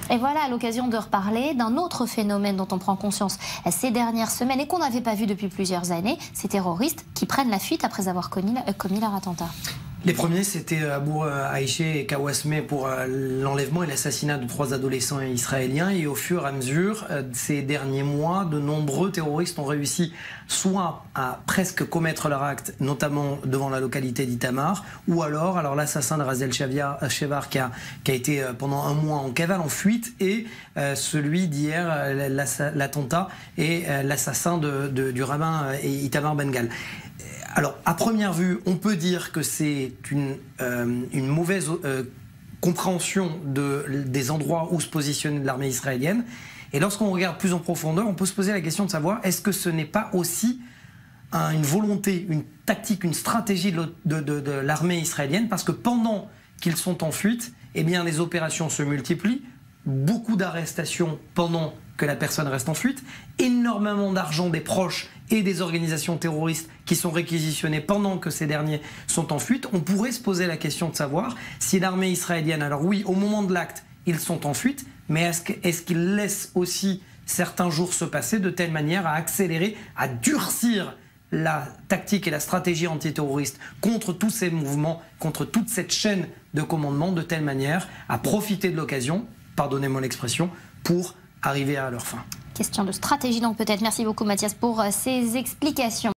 Et voilà, à l'occasion de reparler d'un autre phénomène dont on prend conscience ces dernières semaines et qu'on n'avait pas vu depuis plusieurs années, ces terroristes qui prennent la fuite après avoir commis leur attentat. Les premiers, c'était Abou Aïché et Kawasme pour l'enlèvement et l'assassinat de 3 adolescents israéliens. Et au fur et à mesure, ces derniers mois, de nombreux terroristes ont réussi soit à presque commettre leur acte, notamment devant la localité d'Itamar, ou alors l'assassin de Raziel Chevar qui a été pendant un mois en cavale, en fuite, et celui d'hier, l'attentat et l'assassin du rabbin Itamar Ben-Gal. Alors, à première vue, on peut dire que c'est une mauvaise compréhension des endroits où se positionne l'armée israélienne. Et lorsqu'on regarde plus en profondeur, on peut se poser la question de savoir est-ce que ce n'est pas aussi une volonté, une tactique, une stratégie de l'armée israélienne, parce que pendant qu'ils sont en fuite, eh bien, les opérations se multiplient, beaucoup d'arrestations pendant que la personne reste en fuite, énormément d'argent des proches et des organisations terroristes qui sont réquisitionnés pendant que ces derniers sont en fuite. On pourrait se poser la question de savoir si l'armée israélienne, alors oui, au moment de l'acte, ils sont en fuite, mais est-ce qu'ils laissent aussi certains jours se passer de telle manière à accélérer, à durcir la tactique et la stratégie antiterroriste contre tous ces mouvements, contre toute cette chaîne de commandement, de telle manière à profiter de l'occasion, pardonnez-moi l'expression, pour arriver à leur fin. Question de stratégie donc peut-être. Merci beaucoup Mathias pour ces explications.